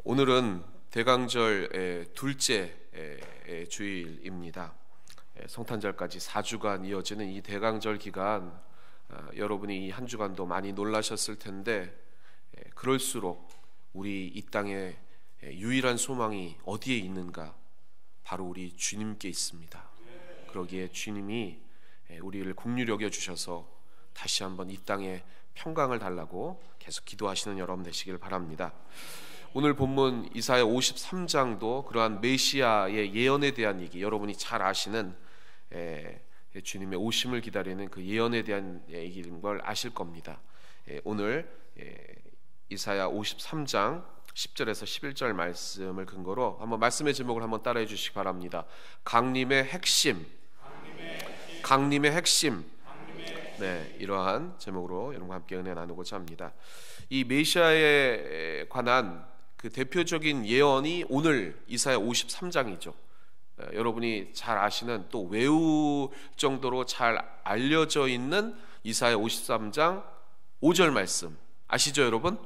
오늘은 대강절 둘째 주일입니다. 성탄절까지 4주간 이어지는 이 대강절 기간, 여러분이 이 한 주간도 많이 놀라셨을 텐데, 그럴수록 우리 이 땅에 유일한 소망이 어디에 있는가? 바로 우리 주님께 있습니다. 그러기에 주님이 우리를 긍휼히 여겨 주셔서 다시 한번 이 땅에 평강을 달라고 계속 기도하시는 여러분 되시길 바랍니다. 오늘 본문 이사야 53장도 그러한 메시아의 예언에 대한 얘기, 여러분이 잘 아시는 주님의 오심을 기다리는 그 예언에 대한 얘기인 걸 아실 겁니다. 오늘 이사야 53장 10절에서 11절 말씀을 근거로 한번 말씀의 제목을 한번 따라해 주시기 바랍니다. 강림의 핵심. 네, 이러한 제목으로 여러분과 함께 은혜 나누고자 합니다. 이 메시아에 관한 그 대표적인 예언이 오늘 이사야 53장이죠. 여러분이 잘 아시는, 또 외울 정도로 잘 알려져 있는 이사야 53장 5절 말씀 아시죠, 여러분?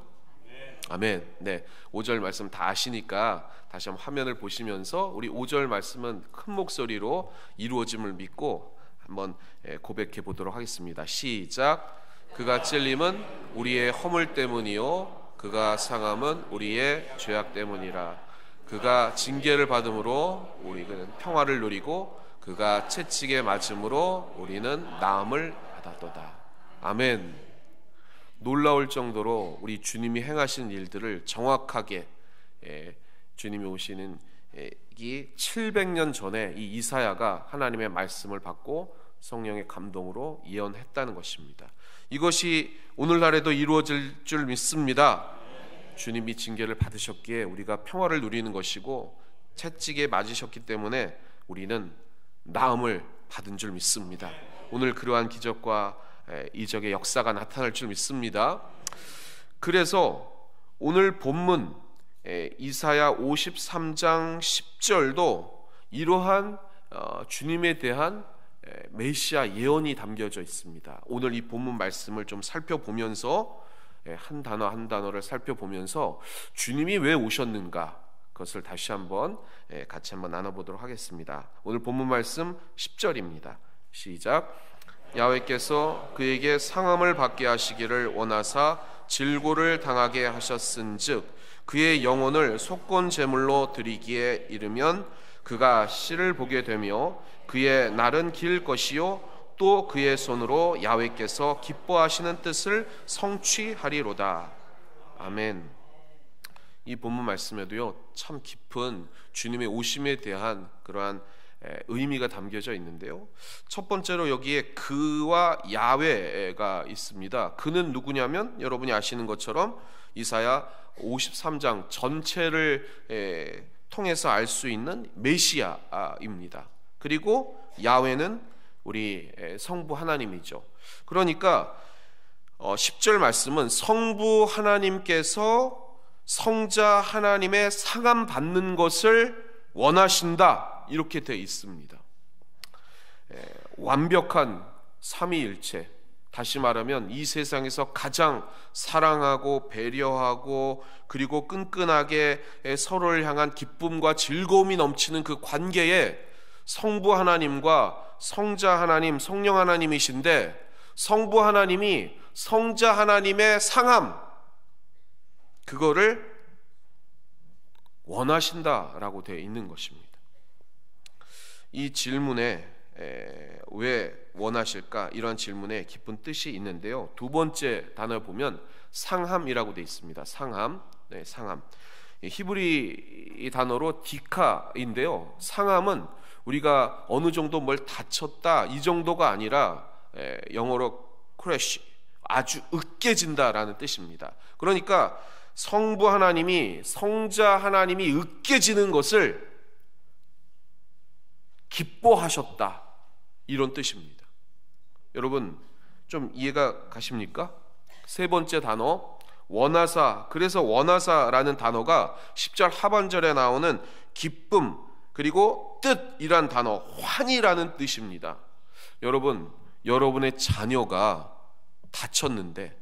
아멘. 네, 5절 말씀 다 아시니까 다시 한번 화면을 보시면서 우리 5절 말씀은 큰 목소리로 이루어짐을 믿고 한번 고백해 보도록 하겠습니다. 시작. 그가 찔림은 우리의 허물 때문이요 그가 상함은 우리의 죄악 때문이라. 그가 징계를 받음으로 우리는 평화를 누리고 그가 채찍에 맞음으로 우리는 나음을 받았도다. 아멘. 놀라울 정도로 우리 주님이 행하신 일들을 정확하게 주님이 오시는 이 700년 전에 이 이사야가 하나님의 말씀을 받고 성령의 감동으로 예언했다는 것입니다. 이것이 오늘날에도 이루어질 줄 믿습니다. 주님이 징계를 받으셨기에 우리가 평화를 누리는 것이고, 채찍에 맞으셨기 때문에 우리는 나음을 받은 줄 믿습니다. 오늘 그러한 기적과 이적의 역사가 나타날 줄 믿습니다. 그래서 오늘 본문 이사야 53장 10절도 이러한 주님에 대한 메시아 예언이 담겨져 있습니다. 오늘 이 본문 말씀을 좀 살펴보면서 한 단어 한 단어를 살펴보면서 주님이 왜 오셨는가, 그것을 다시 한번 같이 한번 나눠보도록 하겠습니다. 오늘 본문 말씀 10절입니다. 시작. 야훼께서 그에게 상함을 받게 하시기를 원하사 질고를 당하게 하셨은즉 그의 영혼을 속건 제물로 드리기에 이르면 그가 씨를 보게 되며 그의 날은 길 것이요 또 그의 손으로 야훼께서 기뻐하시는 뜻을 성취하리로다. 아멘. 이 본문 말씀에도요 참 깊은 주님의 오심에 대한 그러한 의미가 담겨져 있는데요, 첫 번째로 여기에 그와 야훼가 있습니다. 그는 누구냐면 여러분이 아시는 것처럼 이사야 53장 전체를 통해서 알 수 있는 메시아입니다. 그리고 야훼는 우리 성부 하나님이죠. 그러니까 10절 말씀은 성부 하나님께서 성자 하나님의 상함 받는 것을 원하신다, 이렇게 되어 있습니다. 완벽한 삼위일체, 다시 말하면 이 세상에서 가장 사랑하고 배려하고 그리고 끈끈하게 서로를 향한 기쁨과 즐거움이 넘치는 그 관계에 성부 하나님과 성자 하나님, 성령 하나님이신데, 성부 하나님이 성자 하나님의 상함, 그거를 원하신다라고 되어 있는 것입니다. 이 질문에 왜 원하실까, 이러한 질문에 깊은 뜻이 있는데요, 두 번째 단어를 보면 상함이라고 되어 있습니다. 상함. 네, 상함. 히브리 단어로 디카인데요, 상함은 우리가 어느 정도 뭘 다쳤다, 이 정도가 아니라 영어로 크래쉬, 아주 으깨진다라는 뜻입니다. 그러니까 성부 하나님이, 성자 하나님이 으깨지는 것을 기뻐하셨다, 이런 뜻입니다. 여러분 좀 이해가 가십니까? 세 번째 단어 원하사. 그래서 원하사라는 단어가 10절 하반절에 나오는 기쁨 그리고 뜻이란 단어, 환희라는 뜻입니다. 여러분, 여러분의 자녀가 다쳤는데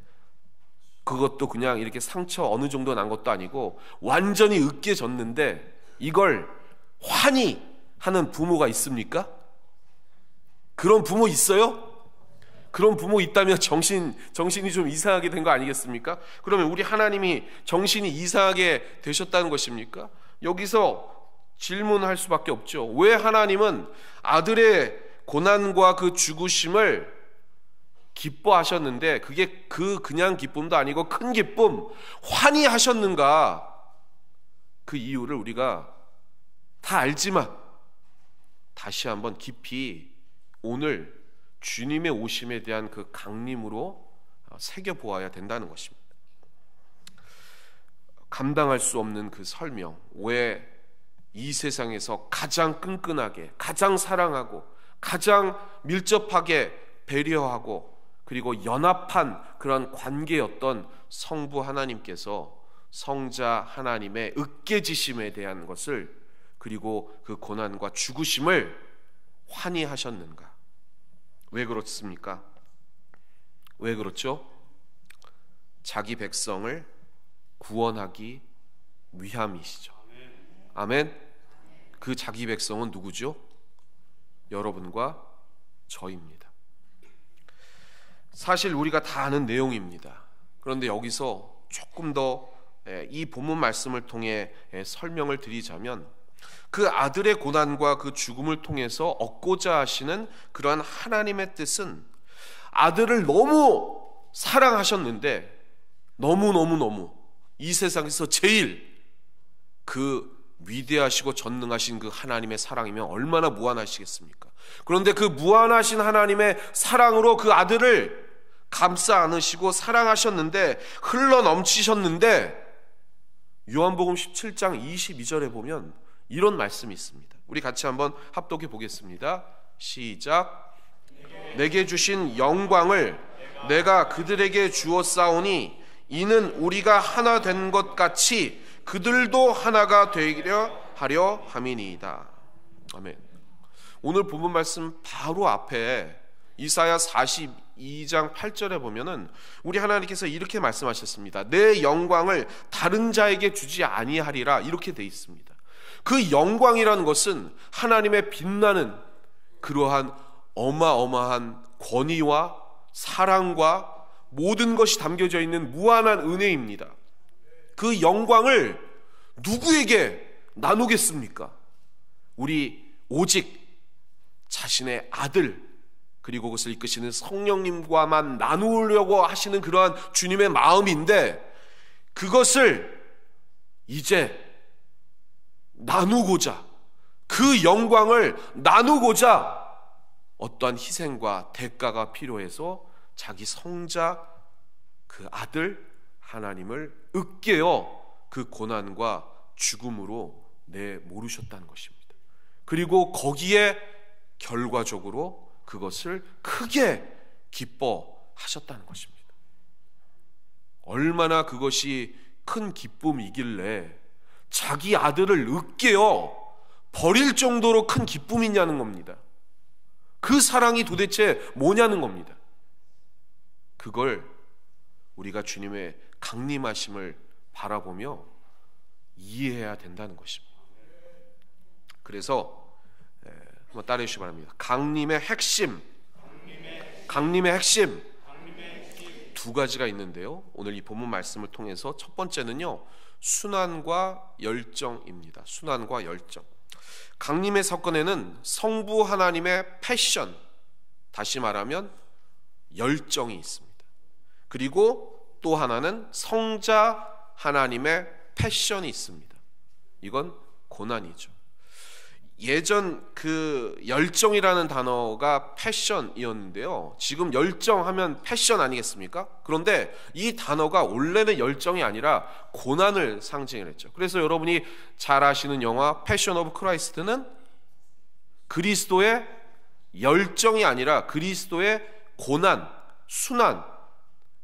그것도 그냥 이렇게 상처 어느 정도 난 것도 아니고 완전히 으깨졌는데 이걸 환히 하는 부모가 있습니까? 그런 부모 있어요? 그런 부모 있다면 정신이 좀 이상하게 된 거 아니겠습니까? 그러면 우리 하나님이 정신이 이상하게 되셨다는 것입니까? 여기서 질문할 수밖에 없죠. 왜 하나님은 아들의 고난과 그 죽으심을 기뻐하셨는데 그게 그냥 기쁨도 아니고 큰 기쁨, 환히 하셨는가? 그 이유를 우리가 다 알지만 다시 한번 깊이 오늘 주님의 오심에 대한 그 강림으로 새겨보아야 된다는 것입니다. 감당할 수 없는 그 설명, 왜 이 세상에서 가장 끈끈하게, 가장 사랑하고, 가장 밀접하게 배려하고 그리고 연합한 그런 관계였던 성부 하나님께서 성자 하나님의 으깨지심에 대한 것을, 그리고 그 고난과 죽으심을 환히 하셨는가? 왜 그렇습니까? 왜 그렇죠? 자기 백성을 구원하기 위함이시죠. 아멘. 그 자기 백성은 누구죠? 여러분과 저입니다. 사실 우리가 다 아는 내용입니다. 그런데 여기서 조금 더 이 본문 말씀을 통해 설명을 드리자면, 그 아들의 고난과 그 죽음을 통해서 얻고자 하시는 그러한 하나님의 뜻은, 아들을 너무 사랑하셨는데 너무 이 세상에서 제일 그 위대하시고 전능하신 그 하나님의 사랑이면 얼마나 무한하시겠습니까? 그런데 그 무한하신 하나님의 사랑으로 그 아들을 감싸 안으시고 사랑하셨는데, 흘러 넘치셨는데, 요한복음 17장 22절에 보면 이런 말씀이 있습니다. 우리 같이 한번 합독해 보겠습니다. 시작. 내게 주신 영광을 내가 그들에게 주었사오니 이는 우리가 하나 된 것 같이 그들도 하나가 되려 하려 함이니이다. 아멘. 오늘 본문 말씀 바로 앞에 이사야 42장 8절에 보면은 우리 하나님께서 이렇게 말씀하셨습니다. 내 영광을 다른 자에게 주지 아니하리라, 이렇게 돼 있습니다. 그 영광이라는 것은 하나님의 빛나는 그러한 어마어마한 권위와 사랑과 모든 것이 담겨져 있는 무한한 은혜입니다. 그 영광을 누구에게 나누겠습니까? 우리 오직 자신의 아들, 그리고 그것을 이끄시는 성령님과만 나누려고 하시는 그러한 주님의 마음인데, 그것을 이제 나누고자, 그 영광을 나누고자 어떠한 희생과 대가가 필요해서 자기 성자 그 아들 하나님을 으깨어 그 고난과 죽음으로 내모르셨다는 것입니다. 그리고 거기에 결과적으로 그것을 크게 기뻐하셨다는 것입니다. 얼마나 그것이 큰 기쁨이길래 자기 아들을 으깨어 버릴 정도로 큰 기쁨이냐는 겁니다. 그 사랑이 도대체 뭐냐는 겁니다. 그걸 우리가 주님의 강림하심을 바라보며 이해해야 된다는 것입니다. 그래서 한번 따라해 주시기 바랍니다. 강림의 핵심 두 가지가 있는데요, 오늘 이 본문 말씀을 통해서 첫 번째는요, 순환과 열정입니다. 순환과 열정. 강림의 사건에는 성부 하나님의 패션, 다시 말하면 열정이 있습니다. 그리고 또 하나는 성자 하나님의 패션이 있습니다. 이건 고난이죠. 예전 그 열정이라는 단어가 패션이었는데요, 지금 열정하면 패션 아니겠습니까? 그런데 이 단어가 원래는 열정이 아니라 고난을 상징했죠. 그래서 여러분이 잘 아시는 영화 패션 오브 크라이스트는 그리스도의 열정이 아니라 그리스도의 고난, 순환,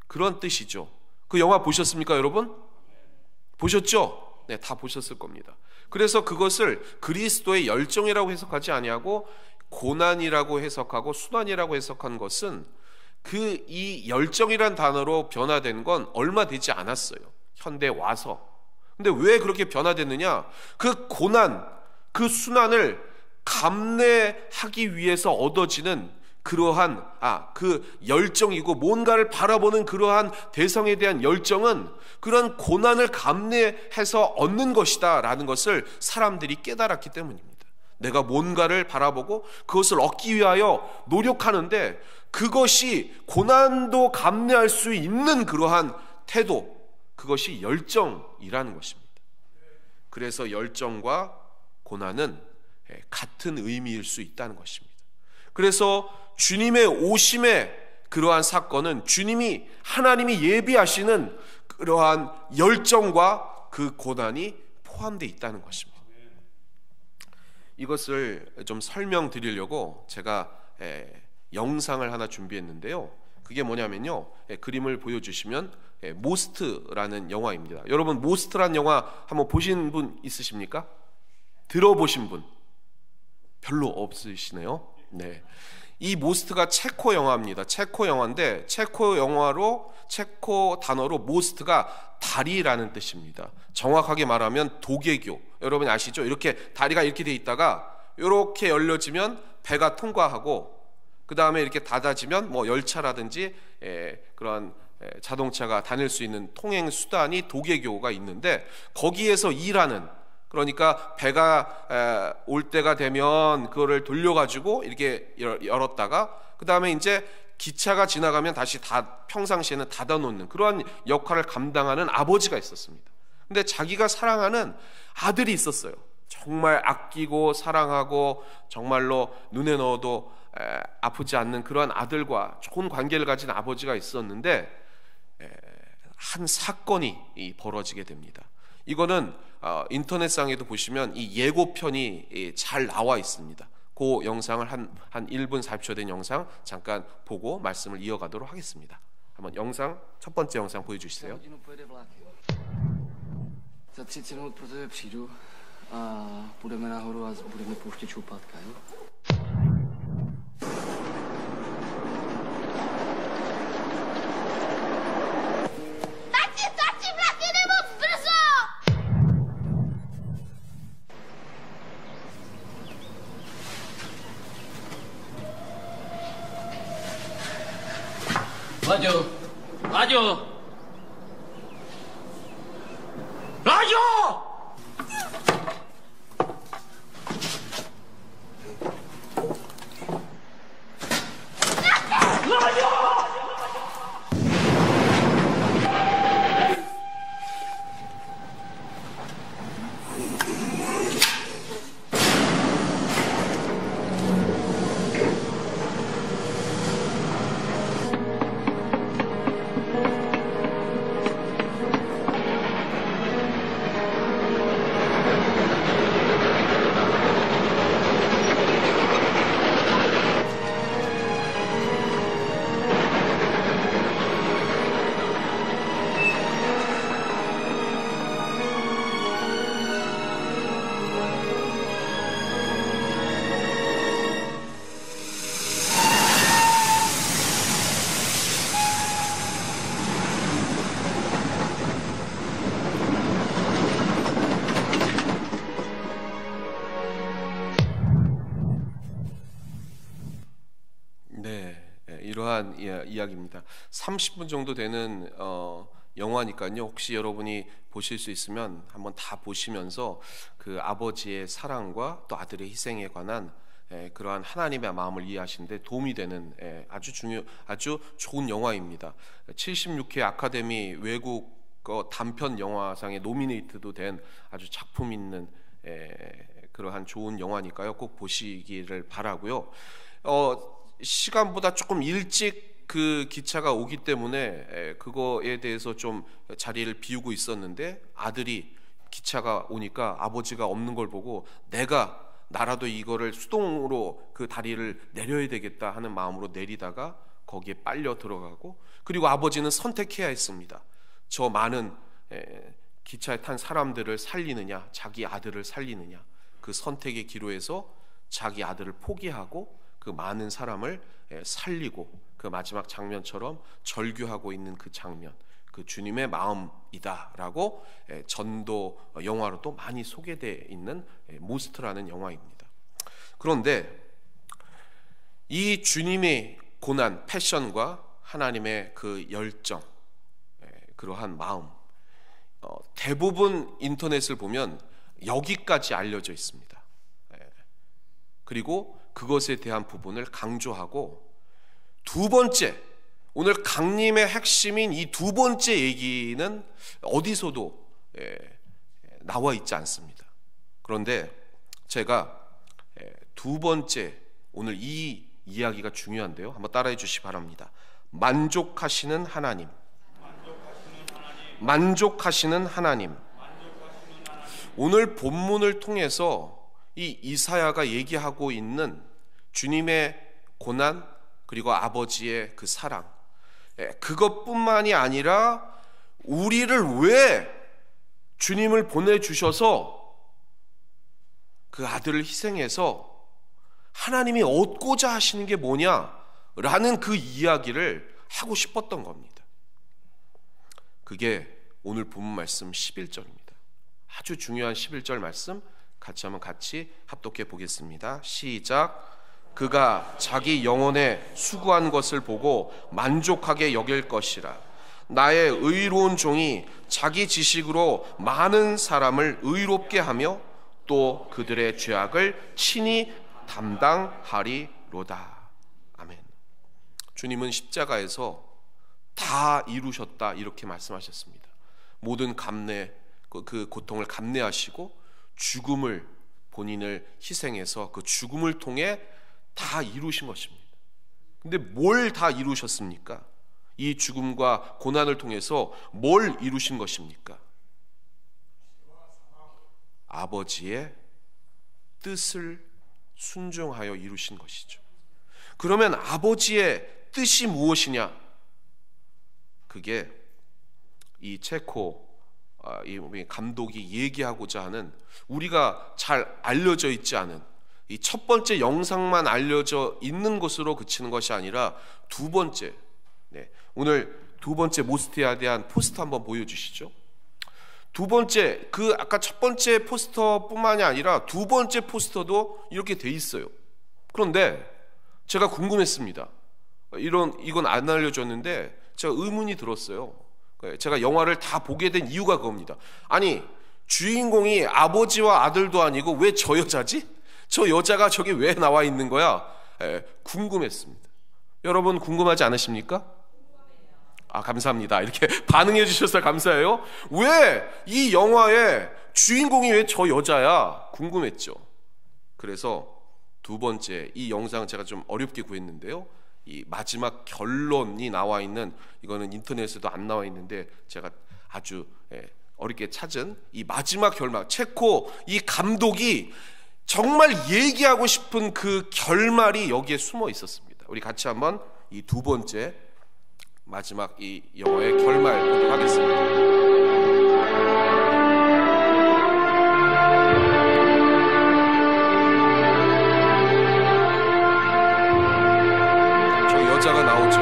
그런 뜻이죠. 그 영화 보셨습니까, 여러분? 보셨죠? 네, 다 보셨을 겁니다. 그래서 그것을 그리스도의 열정이라고 해석하지 아니하고 고난이라고 해석하고 순환이라고 해석한 것은 이 열정이란 단어로 변화된 건 얼마 되지 않았어요. 현대에 와서. 근데 왜 그렇게 변화됐느냐? 그 고난, 그 순환을 감내하기 위해서 얻어지는 그러한 그 열정이고, 뭔가를 바라보는 그러한 대상에 대한 열정은 그런 고난을 감내해서 얻는 것이다 라는 것을 사람들이 깨달았기 때문입니다. 내가 뭔가를 바라보고 그것을 얻기 위하여 노력하는데, 그것이 고난도 감내할 수 있는 그러한 태도, 그것이 열정이라는 것입니다. 그래서 열정과 고난은 같은 의미일 수 있다는 것입니다. 그래서 주님의 오심의 그러한 사건은 하나님이 예비하시는 그러한 열정과 그 고난이 포함되어 있다는 것입니다. 이것을 좀 설명드리려고 제가 영상을 하나 준비했는데요. 그게 뭐냐면요, 그림을 보여주시면 모스트라는 영화입니다. 여러분, 모스트라는 영화 한번 보신 분 있으십니까? 들어보신 분 별로 없으시네요. 네, 이 모스트가 체코 영화입니다. 체코 영화인데, 체코 단어로 모스트가 다리라는 뜻입니다. 정확하게 말하면 도개교. 여러분 아시죠? 이렇게 다리가 이렇게 돼 있다가 이렇게 열려지면 배가 통과하고, 그 다음에 이렇게 닫아지면 열차라든지 그런 자동차가 다닐 수 있는 통행 수단이 도개교가 있는데, 거기에서 일하는, 그러니까 배가 올 때가 되면 그거를 돌려가지고 이렇게 열었다가, 그 다음에 이제 기차가 지나가면 다시 평상시에는 닫아놓는 그러한 역할을 감당하는 아버지가 있었습니다. 근데 자기가 사랑하는 아들이 있었어요. 정말 아끼고 사랑하고 정말로 눈에 넣어도 아프지 않는 그러한 아들과 좋은 관계를 가진 아버지가 있었는데, 한 사건이 벌어지게 됩니다. 이거는 인터넷상에도 보시면 이 예고편이 잘 나와 있습니다. 그 영상을 한 1분 40초 된 영상 잠깐 보고 말씀을 이어가도록 하겠습니다. 한번 첫 번째 영상 보여주시세요. Za 30 minut po tebe přijdu a půjdeme nahoru a budeme pouštět šoupátka, jo? Tati, vlaky nebo brzo! Láďo! Láďo! 이러한 이야기입니다. 30분 정도 되는 영화니까요. 혹시 여러분이 보실 수 있으면 한번 다 보시면서 그 아버지의 사랑과 또 아들의 희생에 관한 그러한 하나님의 마음을 이해하시는데 도움이 되는 아주 좋은 영화입니다. 76회 아카데미 외국 단편 영화상에 노미네이트도 된 아주 작품 있는 그러한 좋은 영화니까요. 꼭 보시기를 바라고요. 시간보다 조금 일찍 그 기차가 오기 때문에 그거에 대해서 좀 자리를 비우고 있었는데, 아들이 기차가 오니까 아버지가 없는 걸 보고 나라도 이거를 수동으로 그 다리를 내려야 되겠다 하는 마음으로 내리다가 거기에 빨려 들어가고, 그리고 아버지는 선택해야 했습니다. 저 많은 기차에 탄 사람들을 살리느냐, 자기 아들을 살리느냐, 그 선택의 기로에서 자기 아들을 포기하고 그 많은 사람을 살리고 그 그 마지막 장면처럼 절규하고 있는 그 장면, 그 주님의 마음이다라고 전도 영화로도 많이 소개되어 있는 모스트라는 영화입니다. 그런데 이 주님의 고난, 패션과 하나님의 그 열정, 그러한 마음, 대부분 인터넷을 보면 여기까지 알려져 있습니다. 그리고 그것에 대한 부분을 강조하고, 두 번째, 오늘 강림의 핵심인 이 두 번째 얘기는 어디서도 나와 있지 않습니다. 그런데 제가 두 번째, 오늘 이 이야기가 중요한데요, 한번 따라해 주시기 바랍니다. 만족하시는 하나님. 만족하시는 하나님. 오늘 본문을 통해서 이 이사야가 얘기하고 있는 주님의 고난, 그리고 아버지의 그 사랑, 그것뿐만이 아니라 우리를 왜 주님을 보내주셔서 그 아들을 희생해서 하나님이 얻고자 하시는 게 뭐냐라는 그 이야기를 하고 싶었던 겁니다. 그게 오늘 본문 말씀 11절입니다. 아주 중요한 11절 말씀 같이 합독해 보겠습니다. 시작. 그가 자기 영혼에 수고한 것을 보고 만족하게 여길 것이라. 나의 의로운 종이 자기 지식으로 많은 사람을 의롭게 하며 또 그들의 죄악을 친히 담당하리로다. 아멘. 주님은 십자가에서 다 이루셨다 이렇게 말씀하셨습니다. 모든 감내, 그 고통을 감내하시고 죽음을, 본인을 희생해서 그 죽음을 통해 다 이루신 것입니다. 근데 뭘 다 이루셨습니까? 이 죽음과 고난을 통해서 뭘 이루신 것입니까? 아버지의 뜻을 순종하여 이루신 것이죠. 그러면 아버지의 뜻이 무엇이냐? 그게 이 체코 이 감독이 얘기하고자 하는, 우리가 잘 알려져 있지 않은 이 첫 번째 영상만 알려져 있는 것으로 그치는 것이 아니라 두 번째, 오늘 두 번째 모스트에 대한 포스터 한번 보여주시죠. 두 번째, 그 아까 첫 번째 포스터뿐만이 아니라 두 번째 포스터도 이렇게 돼 있어요. 그런데 제가 궁금했습니다. 이건 안 알려줬는데 제가 의문이 들었어요. 제가 영화를 다 보게 된 이유가 그겁니다. 아니, 주인공이 아버지와 아들도 아니고 왜 저 여자지? 저 여자가 저기 왜 나와 있는 거야? 궁금했습니다. 여러분 궁금하지 않으십니까? 감사합니다. 이렇게 반응해 주셔서 감사해요. 왜 이 영화의 주인공이 왜 저 여자야? 궁금했죠. 그래서 두 번째, 이 영상 제가 좀 어렵게 구했는데요, 이 마지막 결론이 나와 있는, 이거는 인터넷에도 안 나와 있는데 제가 아주 어렵게 찾은 이 마지막 결말, 체코 이 감독이 정말 얘기하고 싶은 그 결말이 여기에 숨어 있었습니다. 우리 같이 한번 이 두 번째 마지막 이 영화의 결말 보도록 하겠습니다. 여자가 나오죠.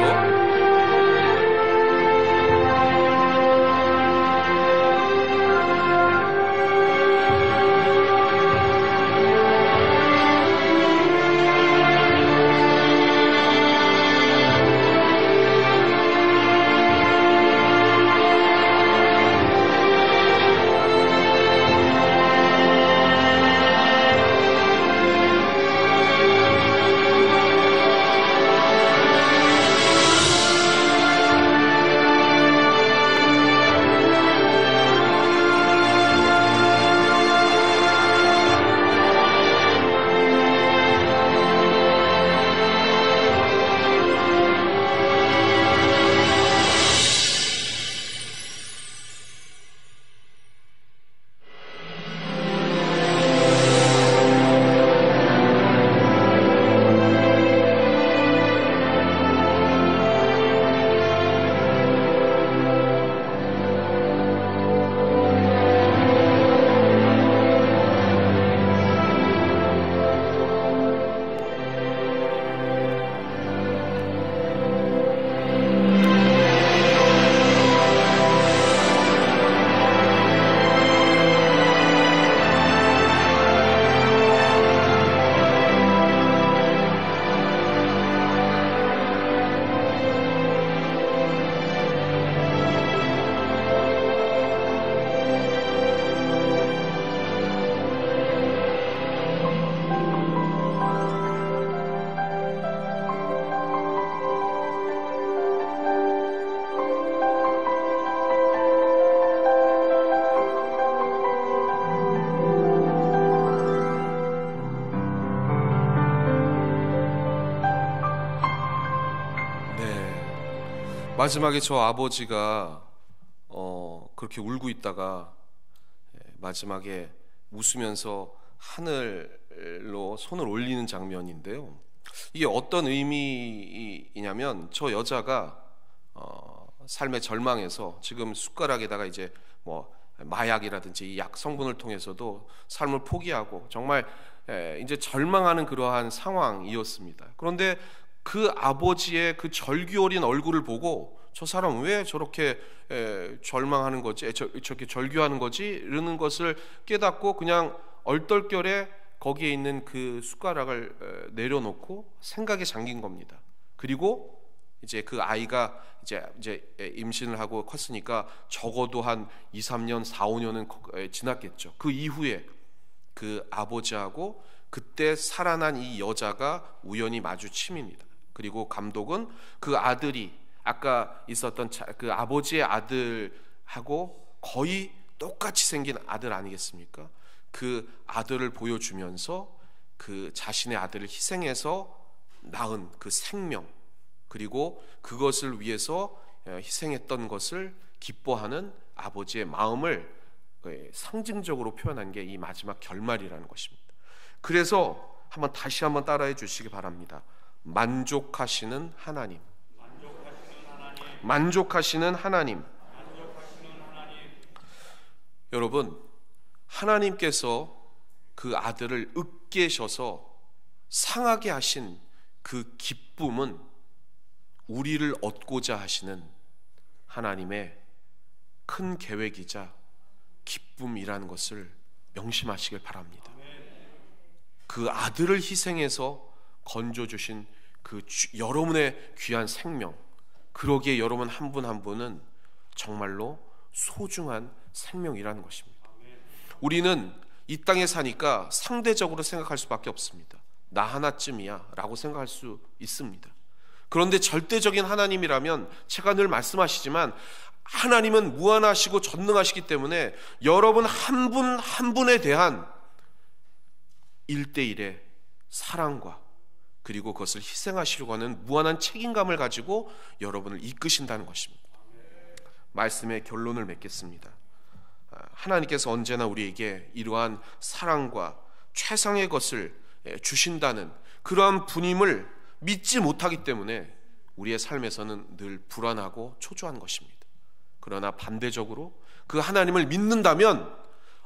마지막에 저 아버지가 그렇게 울고 있다가 마지막에 웃으면서 하늘로 손을 올리는 장면인데요. 이게 어떤 의미이냐면 저 여자가 삶의 절망에서 지금 숟가락에다가 이제 뭐 마약이라든지 이 약 성분을 통해서도 삶을 포기하고 정말 이제 절망하는 그러한 상황이었습니다. 그런데 그 아버지의 그 절규 어린 얼굴을 보고 저 사람 왜 저렇게 절망하는 거지, 저렇게 절규하는 거지 이러는 것을 깨닫고 그냥 얼떨결에 거기에 있는 그 숟가락을 내려놓고 생각에 잠긴 겁니다. 그리고 이제 그 아이가 이제 임신을 하고 컸으니까 적어도 한 2, 3년, 4, 5년은 지났겠죠. 그 이후에 그 아버지하고 그때 살아난 이 여자가 우연히 마주침입니다. 그리고 감독은 그 아들이 아까 있었던 그 아버지의 아들하고 거의 똑같이 생긴 아들 아니겠습니까? 그 아들을 보여주면서 그 자신의 아들을 희생해서 낳은 그 생명, 그리고 그것을 위해서 희생했던 것을 기뻐하는 아버지의 마음을 상징적으로 표현한 게 이 마지막 결말이라는 것입니다. 그래서 다시 한번 따라해 주시기 바랍니다. 만족하시는 하나님. 만족하시는 하나님. 여러분, 하나님께서 그 아들을 으깨셔서 상하게 하신 그 기쁨은 우리를 얻고자 하시는 하나님의 큰 계획이자 기쁨이라는 것을 명심하시길 바랍니다. 그 아들을 희생해서 건져주신 그 여러분의 귀한 생명, 그러기에 여러분 한 분 한 분은 정말로 소중한 생명이라는 것입니다. 우리는 이 땅에 사니까 상대적으로 생각할 수밖에 없습니다. 나 하나쯤이야 라고 생각할 수 있습니다. 그런데 절대적인 하나님이라면 제가 늘 말씀하시지만 하나님은 무한하시고 전능하시기 때문에 여러분 한 분 한 분에 대한 1대1의 사랑과 그리고 그것을 희생하시려고 하는 무한한 책임감을 가지고 여러분을 이끄신다는 것입니다. 말씀의 결론을 맺겠습니다. 하나님께서 언제나 우리에게 이러한 사랑과 최상의 것을 주신다는 그러한 분임을 믿지 못하기 때문에 우리의 삶에서는 늘 불안하고 초조한 것입니다. 그러나 반대적으로 그 하나님을 믿는다면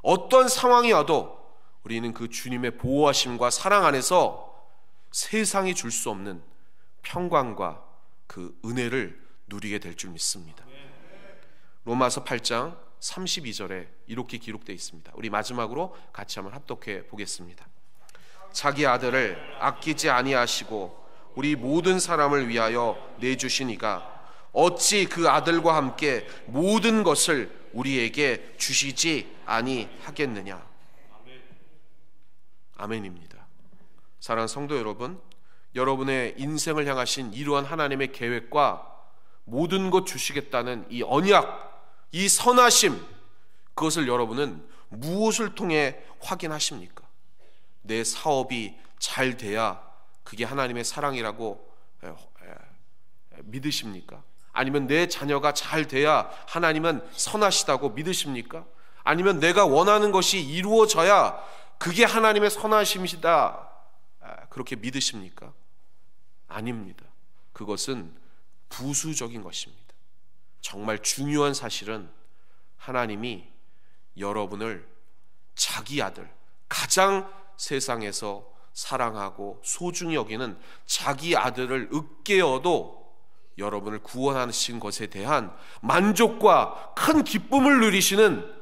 어떤 상황이 와도 우리는 그 주님의 보호하심과 사랑 안에서 세상이 줄 수 없는 평강과 그 은혜를 누리게 될 줄 믿습니다. 로마서 8장 32절에 이렇게 기록되어 있습니다. 우리 마지막으로 같이 한번 합독해 보겠습니다. 자기 아들을 아끼지 아니하시고 우리 모든 사람을 위하여 내주시니가 어찌 그 아들과 함께 모든 것을 우리에게 주시지 아니하겠느냐. 아멘입니다. 사랑하는 성도 여러분, 여러분의 인생을 향하신 이러한 하나님의 계획과 모든 것 주시겠다는 이 언약, 이 선하심, 그것을 여러분은 무엇을 통해 확인하십니까? 내 사업이 잘 돼야 그게 하나님의 사랑이라고 믿으십니까? 아니면 내 자녀가 잘 돼야 하나님은 선하시다고 믿으십니까? 아니면 내가 원하는 것이 이루어져야 그게 하나님의 선하심이시다 그렇게 믿으십니까? 아닙니다. 그것은 부수적인 것입니다. 정말 중요한 사실은 하나님이 여러분을 자기 아들, 가장 세상에서 사랑하고 소중히 여기는 자기 아들을 으깨어도 여러분을 구원하신 것에 대한 만족과 큰 기쁨을 누리시는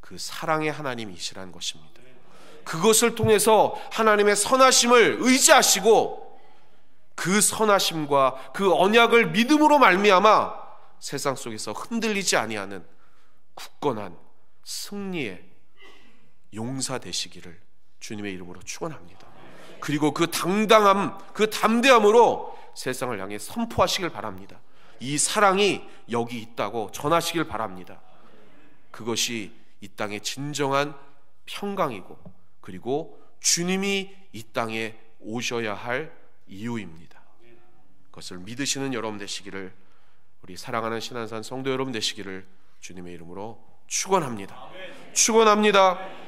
그 사랑의 하나님이시라는 것입니다. 그것을 통해서 하나님의 선하심을 의지하시고 그 선하심과 그 언약을 믿음으로 말미암아 세상 속에서 흔들리지 아니하는 굳건한 승리의 용사 되시기를 주님의 이름으로 축원합니다. 그리고 그 당당함, 그 담대함으로 세상을 향해 선포하시길 바랍니다. 이 사랑이 여기 있다고 전하시길 바랍니다. 그것이 이 땅의 진정한 평강이고 그리고 주님이 이 땅에 오셔야 할 이유입니다. 그것을 믿으시는 여러분 되시기를 우리 사랑하는 신한산 성도 여러분 되시기를 주님의 이름으로 축원합니다. 축원합니다.